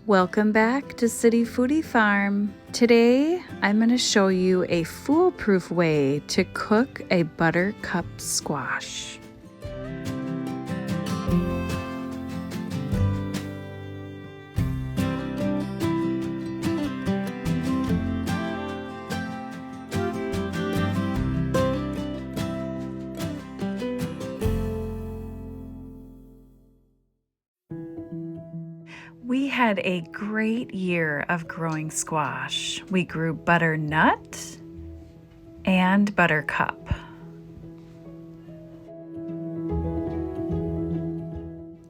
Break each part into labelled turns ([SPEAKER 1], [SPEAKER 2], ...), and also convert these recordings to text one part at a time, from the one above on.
[SPEAKER 1] Welcome back to City Foodie Farm. Today, I'm going to show you a foolproof way to cook a buttercup squash. We had a great year of growing squash. We grew butternut and buttercup.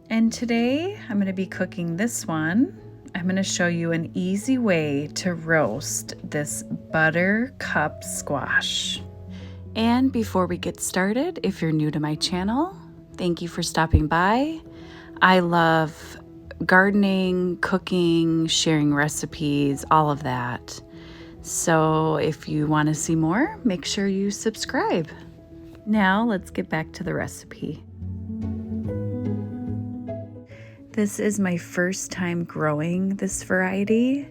[SPEAKER 1] And today I'm going to be cooking this one. I'm going to show you an easy way to roast this buttercup squash. And before we get started, if you're new to my channel, thank you for stopping by. I love gardening, cooking, sharing recipes, all of that. So if you want to see more, make sure you subscribe. Now let's get back to the recipe. This is my first time growing this variety,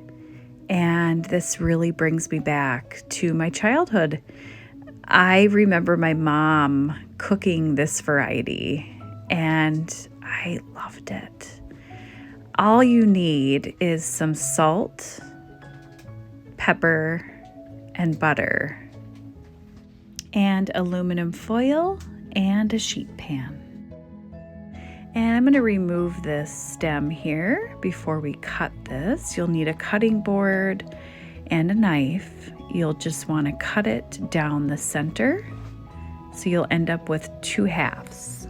[SPEAKER 1] and this really brings me back to my childhood. I remember my mom cooking this variety, and I loved it. All you need is some salt, pepper, and butter, and aluminum foil and a sheet pan. And I'm going to remove this stem here before we cut this. You'll need a cutting board and a knife. You'll just want to cut it down the center, so you'll end up with 2 halves.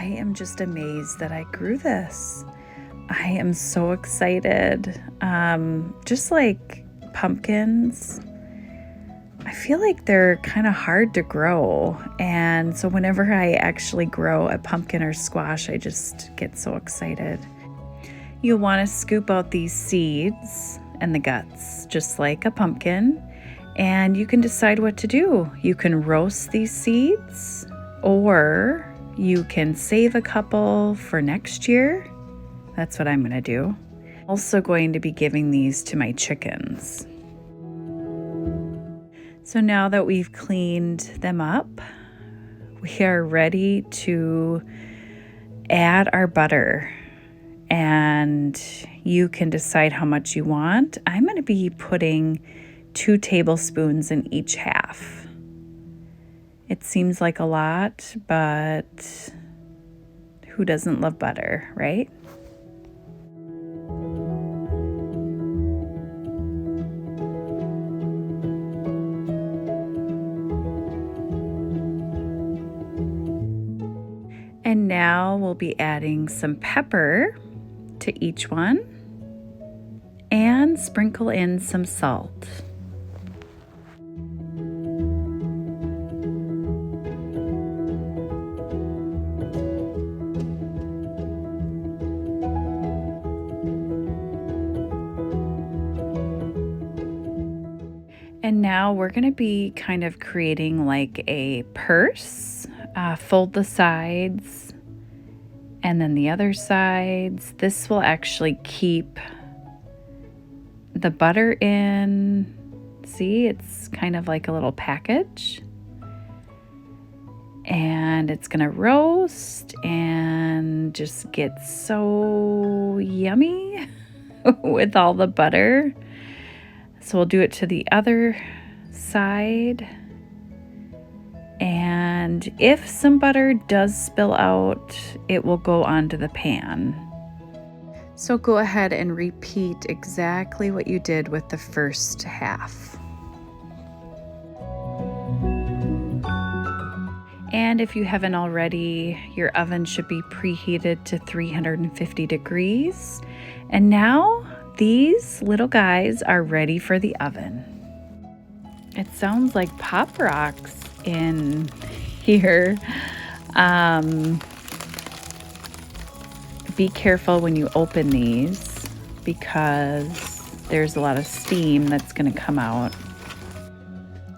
[SPEAKER 1] I am just amazed that I grew this. I am so excited. Just like pumpkins, I feel like they're kind of hard to grow. And so whenever I actually grow a pumpkin or squash, I just get so excited. You'll want to scoop out these seeds and the guts, just like a pumpkin. And you can decide what to do. You can roast these seeds, or you can save a couple for next year. That's what I'm going to do. Also going to be giving these to my chickens. So now that we've cleaned them up, we are ready to add our butter. And you can decide how much you want. I'm going to be putting 2 tablespoons in each half. It seems like a lot, but who doesn't love butter, right? And now we'll be adding some pepper to each one and sprinkle in some salt. And now we're going to be kind of creating like a purse. Fold the sides and then the other sides. This will actually keep the butter in. See, it's kind of like a little package. And it's going to roast and just get so yummy with all the butter. So we'll do it to the other side. And if some butter does spill out, it will go onto the pan. So go ahead and repeat exactly what you did with the first half. And if you haven't already, your oven should be preheated to 350 degrees. And now these little guys are ready for the oven. It sounds like Pop Rocks in here. Be careful when you open these because there's a lot of steam that's going to come out.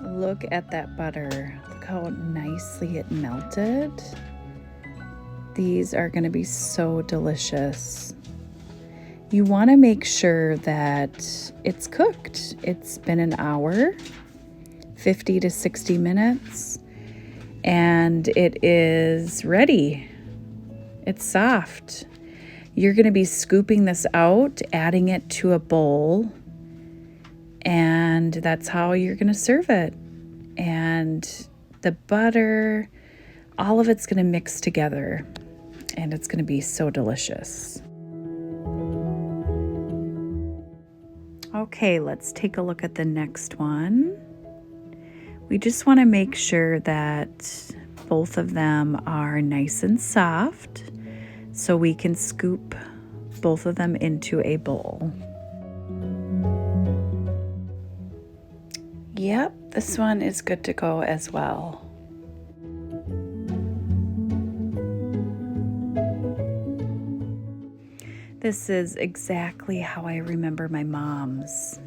[SPEAKER 1] Look at that butter. Look how nicely it melted. These are going to be so delicious. You want to make sure that it's cooked. It's been an hour, 50 to 60 minutes, and it is ready. It's soft. You're going to be scooping this out, adding it to a bowl, and that's how you're going to serve it. And the butter, all of it's going to mix together, and it's going to be so delicious. Okay, let's take a look at the next one. We just want to make sure that both of them are nice and soft so we can scoop both of them into a bowl. Yep, this one is good to go as well. This is exactly how I remember my mom's.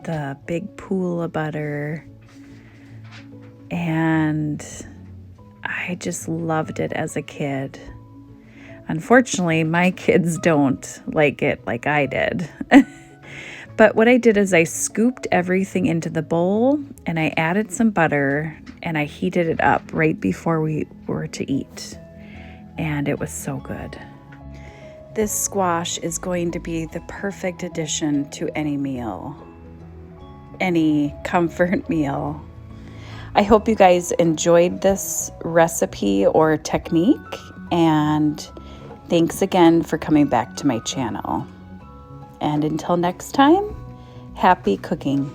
[SPEAKER 1] The big pool of butter. And I just loved it as a kid. Unfortunately, my kids don't like it like I did. But what I did is I scooped everything into the bowl and I added some butter and I heated it up right before we were to eat. And it was so good. This squash is going to be the perfect addition to any meal, any comfort meal. I hope you guys enjoyed this recipe or technique, and thanks again for coming back to my channel. And until next time, happy cooking.